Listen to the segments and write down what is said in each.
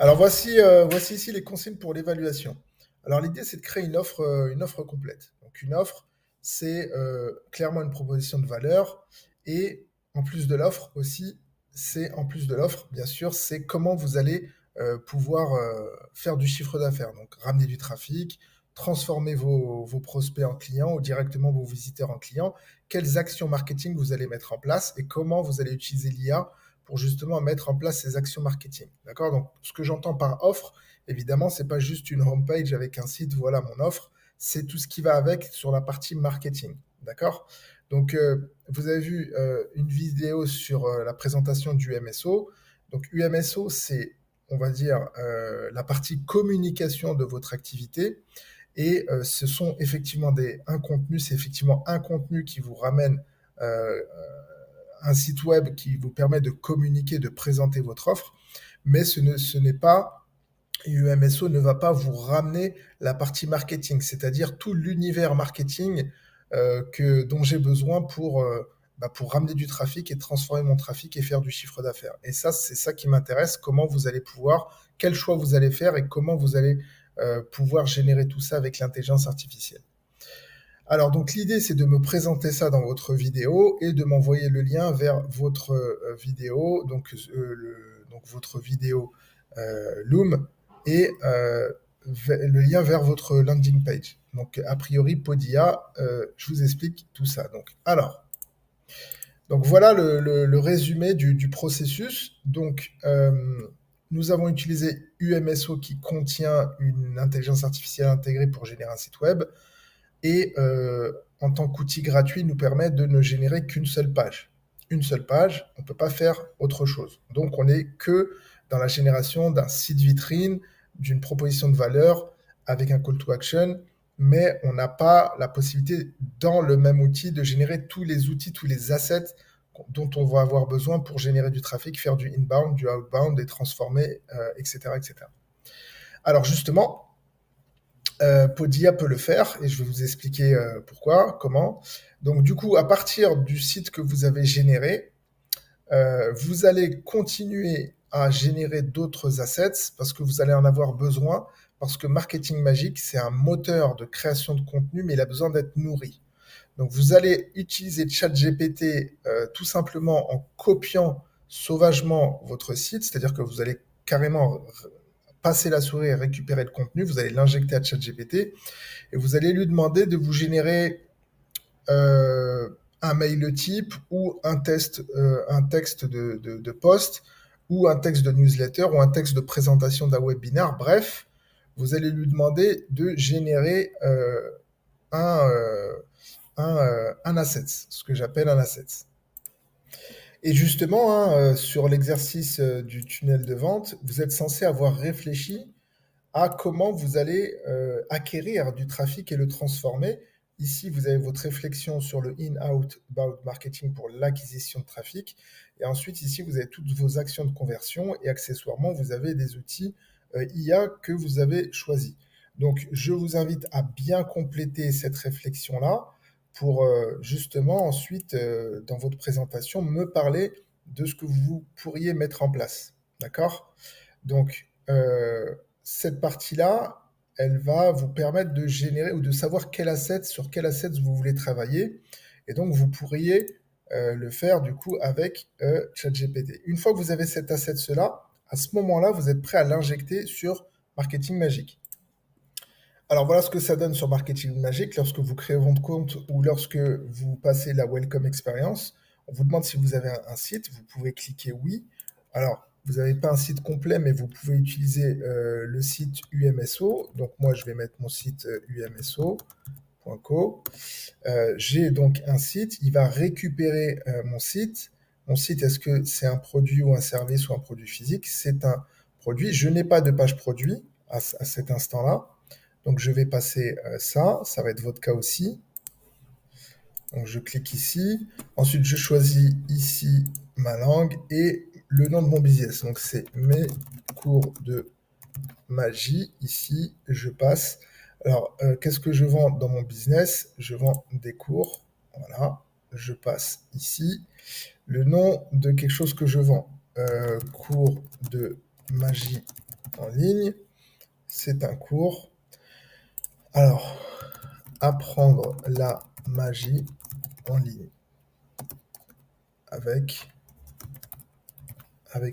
Alors voici ici les consignes pour l'évaluation. Alors l'idée c'est de créer une offre complète. Donc une offre, c'est clairement une proposition de valeur et en plus de l'offre aussi, c'est en plus de l'offre, bien sûr, c'est comment vous allez pouvoir faire du chiffre d'affaires. Donc ramener du trafic, transformer vos prospects en clients ou directement vos visiteurs en clients, quelles actions marketing vous allez mettre en place et comment vous allez utiliser l'IA pour justement mettre en place ces actions marketing. D'accord? Donc, ce que j'entends par offre, évidemment, c'est pas juste une homepage avec un site, voilà mon offre, c'est tout ce qui va avec sur la partie marketing. D'accord? Donc, vous avez vu une vidéo sur la présentation du MSO. Donc, UMSO, c'est, on va dire, la partie communication de votre activité. Et ce sont effectivement un contenu, c'est effectivement un contenu qui vous ramène un site web qui vous permet de communiquer, de présenter votre offre, mais ce n'est pas, UMSO ne va pas vous ramener la partie marketing, c'est-à-dire tout l'univers marketing dont j'ai besoin pour ramener du trafic et transformer mon trafic et faire du chiffre d'affaires. Et ça, c'est ça qui m'intéresse, comment vous allez pouvoir, quel choix vous allez faire et comment vous allez pouvoir générer tout ça avec l'intelligence artificielle. Alors, donc l'idée, c'est de me présenter ça dans votre vidéo et de m'envoyer le lien vers votre vidéo, donc votre vidéo Loom et le lien vers votre landing page. Donc, a priori, Podia, je vous explique tout ça. Donc voilà le résumé du processus. Donc, nous avons utilisé UMSO qui contient une intelligence artificielle intégrée pour générer un site web et en tant qu'outil gratuit nous permet de ne générer qu'une seule page. Une seule page, on ne peut pas faire autre chose. Donc on n'est que dans la génération d'un site vitrine, d'une proposition de valeur avec un call to action, mais on n'a pas la possibilité dans le même outil de générer tous les outils, tous les assets dont on va avoir besoin pour générer du trafic, faire du inbound, du outbound et transformer, etc., etc. Alors justement, Podia peut le faire et je vais vous expliquer pourquoi, comment. Donc du coup, à partir du site que vous avez généré, vous allez continuer à générer d'autres assets parce que vous allez en avoir besoin, parce que Marketing Magic, c'est un moteur de création de contenu, mais il a besoin d'être nourri. Donc vous allez utiliser ChatGPT tout simplement en copiant sauvagement votre site, c'est-à-dire que vous allez carrément passer la souris et récupérer le contenu, vous allez l'injecter à ChatGPT et vous allez lui demander de vous générer un mail type ou un texte de post ou un texte de newsletter ou un texte de présentation d'un webinaire. Bref, vous allez lui demander de générer un, euh, un asset, ce que j'appelle un asset. Et justement, hein, sur l'exercice du tunnel de vente, vous êtes censé avoir réfléchi à comment vous allez acquérir du trafic et le transformer. Ici, vous avez votre réflexion sur le in-out-bound marketing pour l'acquisition de trafic. Et ensuite, ici, vous avez toutes vos actions de conversion et accessoirement, vous avez des outils IA que vous avez choisis. Donc, je vous invite à bien compléter cette réflexion-là pour justement ensuite, dans votre présentation, me parler de ce que vous pourriez mettre en place. D'accord? Donc, cette partie-là, elle va vous permettre de générer ou de savoir sur quel asset vous voulez travailler. Et donc, vous pourriez le faire du coup avec ChatGPT. Une fois que vous avez cet asset-là, à ce moment-là, vous êtes prêt à l'injecter sur Marketing Magic. Alors voilà ce que ça donne sur Marketing Magic lorsque vous créez votre compte ou lorsque vous passez la Welcome Experience. On vous demande si vous avez un site, vous pouvez cliquer oui. Alors, vous n'avez pas un site complet, mais vous pouvez utiliser le site UMSO. Donc moi, je vais mettre mon site umso.co. J'ai donc un site, il va récupérer mon site. Mon site, est-ce que c'est un produit ou un service ou un produit physique? C'est un produit. Je n'ai pas de page produit à cet instant-là. Donc je vais passer ça va être votre cas aussi. Donc je clique ici. Ensuite, je choisis ici ma langue et le nom de mon business. Donc c'est mes cours de magie. Ici, je passe. Alors, qu'est-ce que je vends dans mon business? Je vends des cours. Voilà. Je passe ici. Le nom de quelque chose que je vends. Cours de magie en ligne. C'est un cours. Alors, apprendre la magie en ligne avec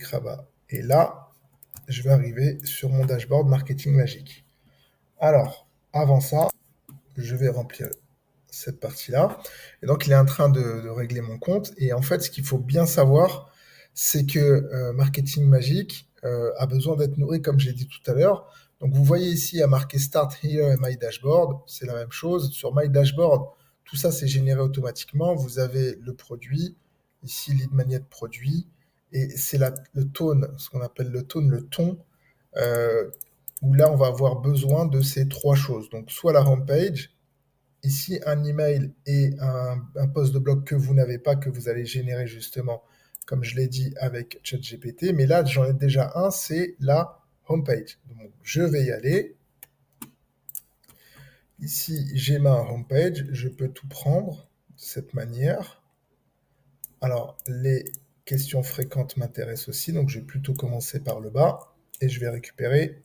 Rabat. Et là, je vais arriver sur mon dashboard marketing magique. Alors, avant ça, je vais remplir cette partie-là. Et donc, il est en train de régler mon compte. Et en fait, ce qu'il faut bien savoir, c'est que marketing magique a besoin d'être nourri, comme j'ai dit tout à l'heure. Donc, vous voyez ici, il y a marqué Start Here et My Dashboard. C'est la même chose. Sur My Dashboard, tout ça, c'est généré automatiquement. Vous avez le produit, ici, lead magnet produit. Et c'est le tone, ce qu'on appelle le tone, le ton, euh, où là, on va avoir besoin de ces trois choses. Donc, soit la homepage, ici un email et un post de blog que vous n'avez pas, que vous allez générer justement, comme je l'ai dit, avec ChatGPT. Mais là, j'en ai déjà un, c'est la homepage. Donc, je vais y aller. Ici, j'ai ma homepage. Je peux tout prendre de cette manière. Alors, les questions fréquentes m'intéressent aussi. Donc, je vais plutôt commencer par le bas. Et je vais récupérer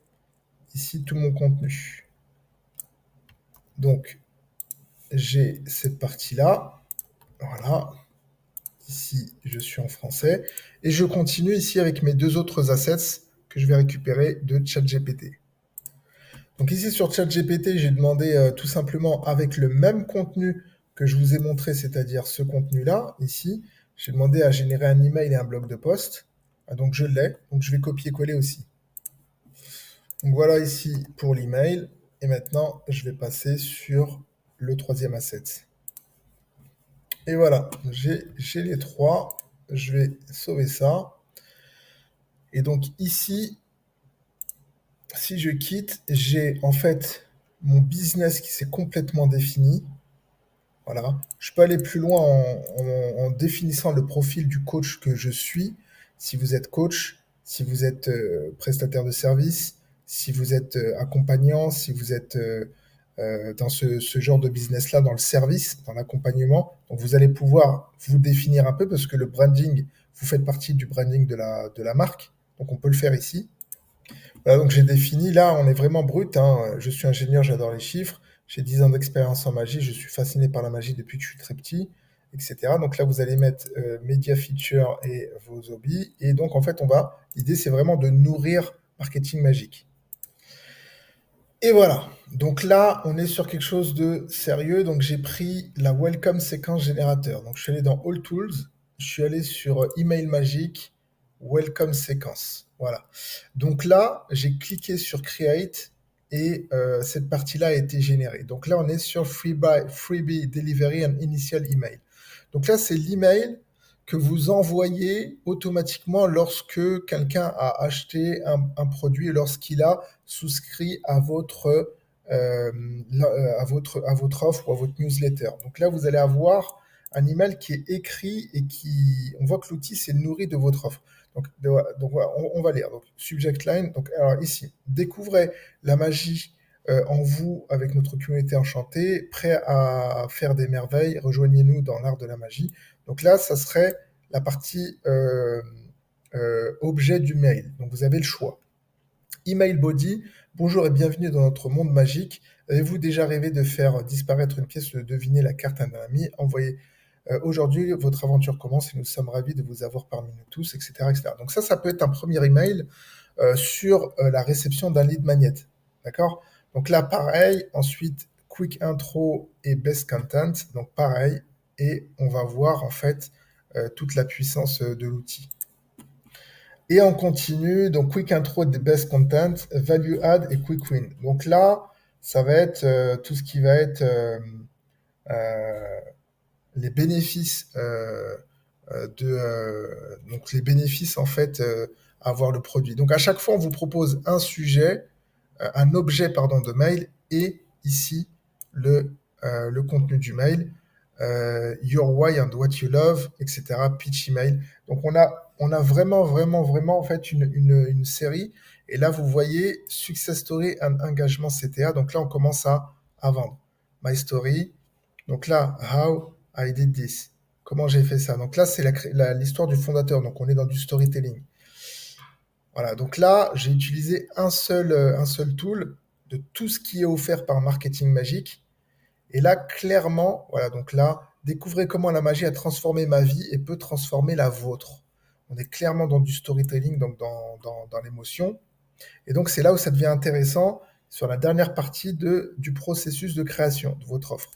ici tout mon contenu. Donc, j'ai cette partie-là. Voilà. Ici, je suis en français. Et je continue ici avec mes deux autres assets que je vais récupérer de ChatGPT. Donc ici, sur ChatGPT, j'ai demandé tout simplement avec le même contenu que je vous ai montré, c'est-à-dire ce contenu-là, ici, j'ai demandé à générer un email et un blog de post. Donc je l'ai. Donc je vais copier-coller aussi. Donc voilà ici pour l'email. Et maintenant, je vais passer sur le troisième asset. Et voilà, j'ai les trois. Je vais sauver ça. Et donc ici, si je quitte, j'ai en fait mon business qui s'est complètement défini. Voilà. Je peux aller plus loin en définissant le profil du coach que je suis. Si vous êtes coach, si vous êtes prestataire de service, si vous êtes accompagnant, si vous êtes dans ce genre de business-là, dans le service, dans l'accompagnement. Donc vous allez pouvoir vous définir un peu parce que le branding, vous faites partie du branding de la marque. Donc on peut le faire ici. Voilà, donc j'ai défini, là on est vraiment brut, hein. Je suis ingénieur, j'adore les chiffres, j'ai 10 ans d'expérience en magie, je suis fasciné par la magie depuis que je suis très petit, etc. Donc là vous allez mettre Media Feature et vos hobbies, et donc en fait l'idée c'est vraiment de nourrir marketing magique. Et voilà, donc là on est sur quelque chose de sérieux, donc j'ai pris la Welcome Séquence Générateur. Donc je suis allé dans All Tools, je suis allé sur Email Magique, Welcome Séquence. Voilà. Donc là, j'ai cliqué sur Create et cette partie-là a été générée. Donc là, on est sur Freebie Delivery and Initial Email. Donc là, c'est l'email que vous envoyez automatiquement lorsque quelqu'un a acheté un produit, lorsqu'il a souscrit à votre offre ou à votre newsletter. Donc là, vous allez avoir un email qui est écrit et on voit que l'outil s'est nourri de votre offre. Donc voilà, on va lire. Donc, subject line. Donc, alors ici, découvrez la magie en vous avec notre communauté enchantée, prêt à faire des merveilles. Rejoignez-nous dans l'art de la magie. Donc là, ça serait la partie objet du mail. Donc vous avez le choix. Email body. Bonjour et bienvenue dans notre monde magique. Avez-vous déjà rêvé de faire disparaître une pièce ou de deviner la carte d'un ami? Envoyez aujourd'hui, votre aventure commence et nous sommes ravis de vous avoir parmi nous tous, etc., etc. Donc ça peut être un premier email sur la réception d'un lead magnet. D'accord? Donc là, pareil. Ensuite, quick intro et best content. Donc pareil. Et on va voir en fait toute la puissance de l'outil. Et on continue. Donc quick intro des best content, value add et quick win. Donc là, ça va être tout ce qui va être les bénéfices donc les bénéfices en fait à avoir le produit. Donc à chaque fois on vous propose un sujet, un objet pardon de mail et ici le contenu du mail, your why and what you love, etc. Pitch email. Donc on a vraiment en fait une série et là vous voyez success story and engagement CTA. Donc là on commence à vendre. My story. Donc là, how I did this. Comment j'ai fait ça? Donc là, c'est l'histoire du fondateur. Donc on est dans du storytelling. Voilà, donc là, j'ai utilisé un seul tool de tout ce qui est offert par Marketing Magique. Et là, clairement, voilà, donc là, découvrez comment la magie a transformé ma vie et peut transformer la vôtre. On est clairement dans du storytelling, donc dans l'émotion. Et donc, c'est là où ça devient intéressant sur la dernière partie du processus de création de votre offre.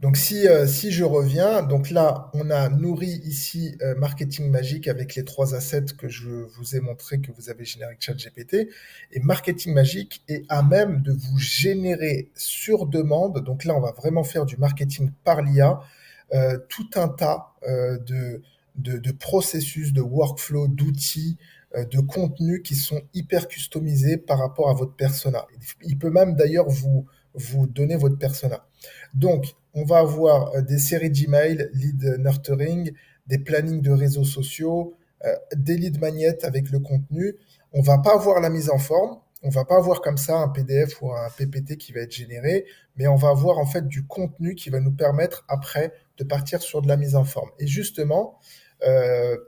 Donc si je reviens, donc là, on a nourri ici Marketing Magique avec les trois assets que je vous ai montré que vous avez généré avec ChatGPT. Et Marketing Magique est à même de vous générer sur demande. Donc là, on va vraiment faire du marketing par l'IA, tout un tas de processus, de workflow, d'outils, de contenus qui sont hyper customisés par rapport à votre persona. Il peut même d'ailleurs vous donner votre persona. Donc, on va avoir des séries d'emails, lead nurturing, des plannings de réseaux sociaux, des lead magnets avec le contenu. On va pas avoir la mise en forme, on va pas avoir comme ça un PDF ou un PPT qui va être généré, mais on va avoir en fait du contenu qui va nous permettre après de partir sur de la mise en forme. Et justement,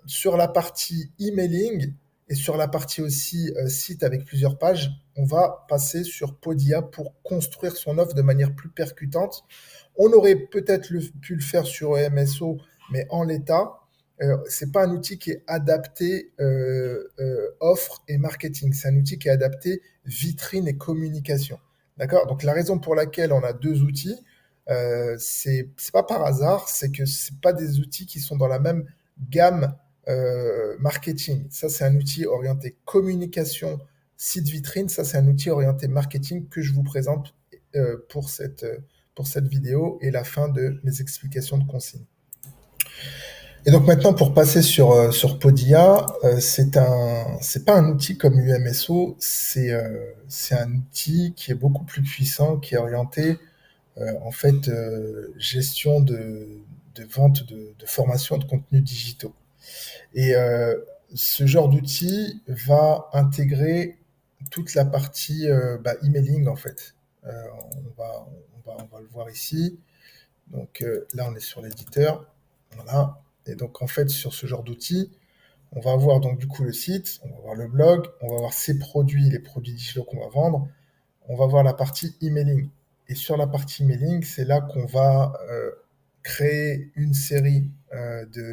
sur la partie emailing et sur la partie aussi site avec plusieurs pages, on va passer sur Podia pour construire son offre de manière plus percutante. On aurait peut-être pu le faire sur MSO, mais en l'état, c'est pas un outil qui est adapté offre et marketing. C'est un outil qui est adapté vitrine et communication. D'accord? Donc la raison pour laquelle on a deux outils, c'est pas par hasard, c'est que c'est pas des outils qui sont dans la même gamme marketing. Ça, c'est un outil orienté communication, site vitrine. Ça, c'est un outil orienté marketing que je vous présente pour cette vidéo et la fin de mes explications de consignes. Et donc maintenant, pour passer sur Podia, c'est pas un outil comme UMSO, c'est un outil qui est beaucoup plus puissant, qui est orienté en fait gestion de vente de formation de contenus digitaux. Et ce genre d'outil va intégrer toute la partie emailing en fait. On va le voir ici. Donc là, on est sur l'éditeur. Voilà. Et donc en fait, sur ce genre d'outil, on va avoir donc du coup le site, on va voir le blog, on va voir ses produits, les produits digitaux qu'on va vendre, on va voir la partie emailing. Et sur la partie emailing, c'est là qu'on va créer une série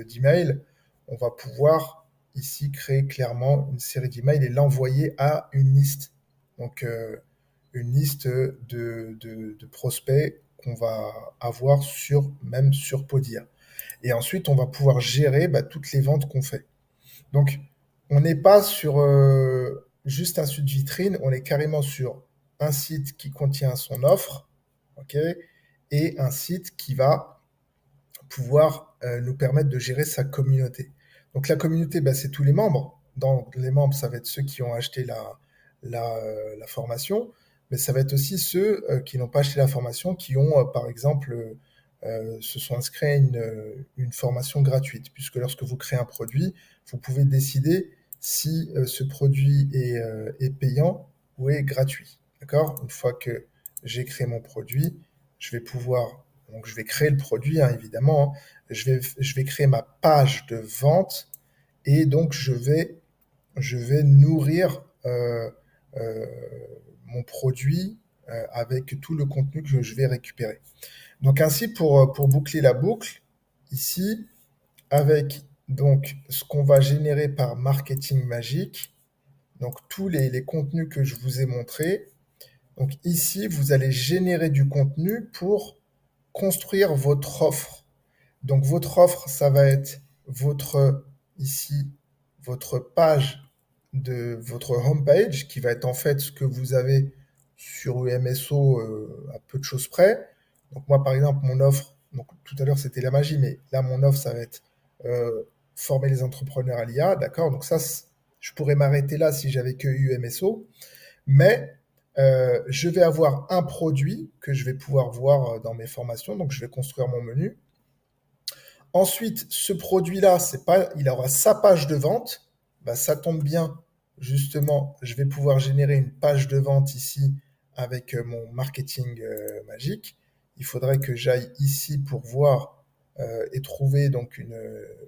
d'emails. On va pouvoir ici créer clairement une série d'emails et l'envoyer à une liste. Donc une liste de prospects qu'on va avoir même sur Podia. Et ensuite, on va pouvoir gérer toutes les ventes qu'on fait. Donc, on n'est pas sur juste un site vitrine, on est carrément sur un site qui contient son offre, ok, et un site qui va pouvoir nous permettre de gérer sa communauté. Donc la communauté, c'est tous les membres. Donc les membres, ça va être ceux qui ont acheté la formation, mais ça va être aussi ceux qui n'ont pas acheté la formation, qui ont, par exemple, se sont inscrits à une formation gratuite, puisque lorsque vous créez un produit, vous pouvez décider si ce produit est payant ou est gratuit. D'accord? Une fois que j'ai créé mon produit, je vais pouvoir, donc je vais créer le produit, hein, évidemment, hein. Je vais créer ma page de vente et donc je vais nourrir euh, mon produit avec tout le contenu que je vais récupérer. Donc ainsi, pour boucler la boucle, ici, avec donc ce qu'on va générer par Marketing Magique, donc tous les contenus que je vous ai montrés, donc ici, vous allez générer du contenu pour construire votre offre. Donc votre offre, ça va être ici, votre page de votre homepage, qui va être en fait ce que vous avez sur UMSO à peu de choses près. Donc moi, par exemple, mon offre, donc tout à l'heure c'était la magie, mais là, mon offre, ça va être former les entrepreneurs à l'IA, d'accord? Donc ça, je pourrais m'arrêter là si j'avais que UMSO, mais je vais avoir un produit que je vais pouvoir voir dans mes formations, donc je vais construire mon menu. Ensuite, ce produit-là, il aura sa page de vente. Ça tombe bien, justement, je vais pouvoir générer une page de vente ici avec mon marketing magique. Il faudrait que j'aille ici pour voir et trouver donc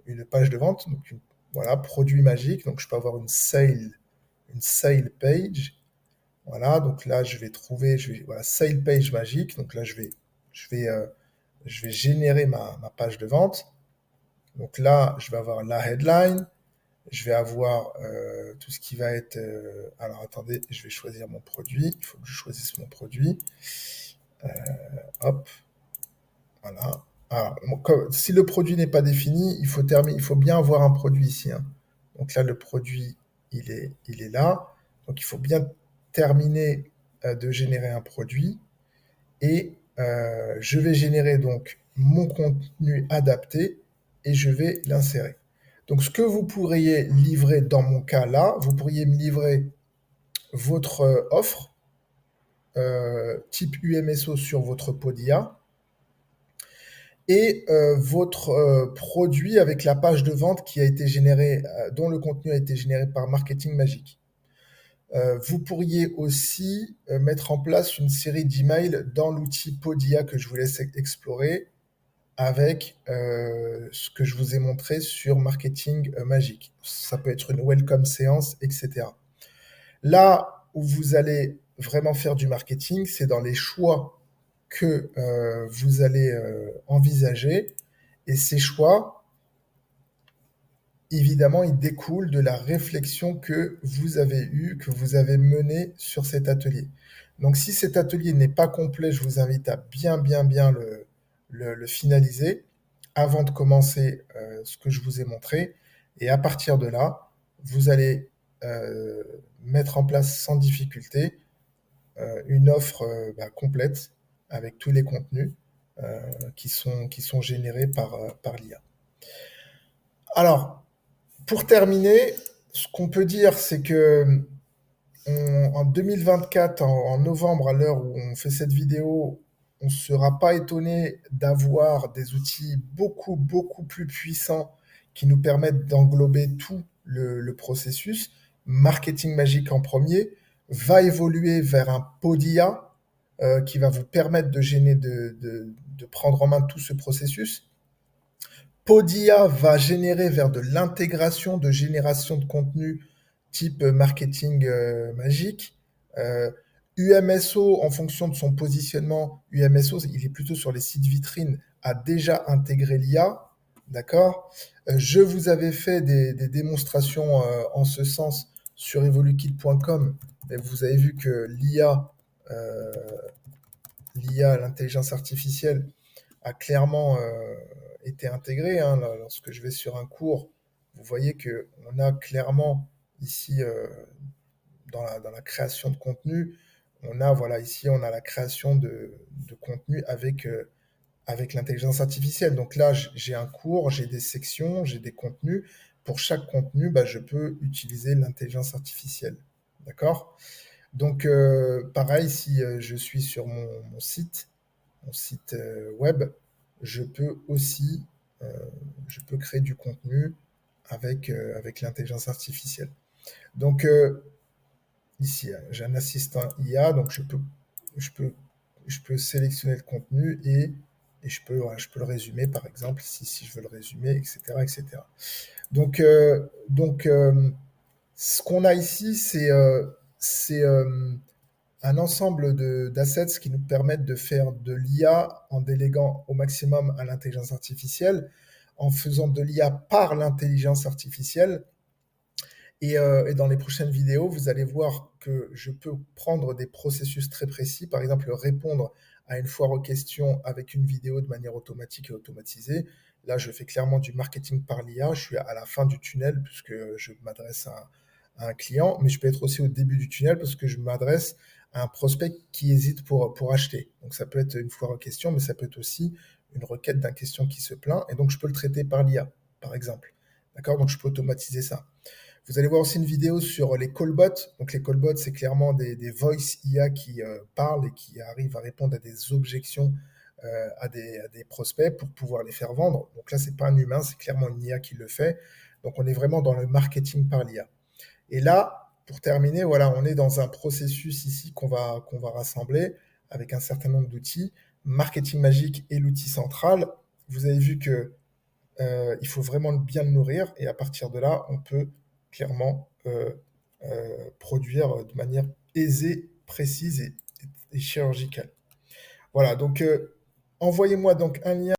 une page de vente. Donc voilà, produit magique. Donc je peux avoir une sale une sale page. Voilà, donc là, je vais trouver, voilà, sale page magique. Donc là, je vais générer ma page de vente. Donc là, je vais avoir la headline, je vais avoir tout ce qui va être... alors attendez, je vais choisir mon produit. Il faut que je choisisse mon produit. Hop, voilà. Alors, si le produit n'est pas défini, il faut bien avoir un produit ici, hein. Donc là, le produit, il est là. Donc il faut bien terminer de générer un produit. Et je vais générer donc mon contenu adapté et je vais l'insérer. Donc ce que vous pourriez livrer dans mon cas là, vous pourriez me livrer votre offre type UMSO sur votre Podia et votre produit avec la page de vente qui a été générée, dont le contenu a été généré par Marketing Magique. Vous pourriez aussi mettre en place une série d'emails dans l'outil Podia que je vous laisse explorer avec ce que je vous ai montré sur Marketing Magique. Ça peut être une welcome séance, etc. Là où vous allez vraiment faire du marketing, c'est dans les choix que vous allez envisager. Et ces choix, évidemment, ils découlent de la réflexion que vous avez eue, que vous avez menée sur cet atelier. Donc, si cet atelier n'est pas complet, je vous invite à bien le finaliser avant de commencer ce que je vous ai montré. Et à partir de là, vous allez mettre en place sans difficulté une offre complète avec tous les contenus qui sont générés par l'IA. Alors, pour terminer, ce qu'on peut dire, c'est que en 2024, en novembre, à l'heure où on fait cette vidéo, on ne sera pas étonné d'avoir des outils beaucoup plus puissants qui nous permettent d'englober tout le processus. Marketing Magique en premier va évoluer vers un Podia qui va vous permettre de prendre en main tout ce processus. Podia va générer vers de l'intégration de génération de contenu type marketing magique. UMSO, en fonction de son positionnement, UMSO, il est plutôt sur les sites vitrines, a déjà intégré l'IA. D'accord. Je vous avais fait des démonstrations en ce sens sur evolukit.com. Vous avez vu que l'IA, l'intelligence artificielle, a clairement été intégrée, hein. Lorsque je vais sur un cours, vous voyez qu'on a clairement ici, dans la création de contenu, on a, voilà, ici, on a la création de contenu avec l'intelligence artificielle. Donc là, j'ai un cours, j'ai des sections, j'ai des contenus. Pour chaque contenu, je peux utiliser l'intelligence artificielle. D'accord. Donc, pareil, si je suis sur mon site web, je peux aussi je peux créer du contenu avec l'intelligence artificielle. Donc, ici, j'ai un assistant IA, donc je peux sélectionner le contenu et je peux le résumer, par exemple, si je veux le résumer, etc., etc. Donc, ce qu'on a ici, c'est un ensemble d'assets qui nous permettent de faire de l'IA en déléguant au maximum à l'intelligence artificielle, en faisant de l'IA par l'intelligence artificielle. Et dans les prochaines vidéos, vous allez voir que je peux prendre des processus très précis, par exemple répondre à une foire aux questions avec une vidéo de manière automatique et automatisée. Là, je fais clairement du marketing par l'IA. Je suis à la fin du tunnel puisque je m'adresse à un client, mais je peux être aussi au début du tunnel parce que je m'adresse à un prospect qui hésite pour acheter. Donc ça peut être une foire aux questions, mais ça peut être aussi une requête d'un question qui se plaint, et donc je peux le traiter par l'IA, par exemple. D'accord. Donc je peux automatiser ça. Vous allez voir aussi une vidéo sur les callbots. Donc les callbots, c'est clairement des voice IA qui parlent et qui arrivent à répondre à des objections à des prospects pour pouvoir les faire vendre. Donc là, c'est pas un humain, c'est clairement une IA qui le fait. Donc on est vraiment dans le marketing par l'IA. Et là, pour terminer, voilà, on est dans un processus ici qu'on va rassembler avec un certain nombre d'outils. Marketing Magique est l'outil central. Vous avez vu que il faut vraiment bien le nourrir, et à partir de là, on peut clairement produire de manière aisée, précise et chirurgicale. Voilà, donc envoyez-moi donc un lien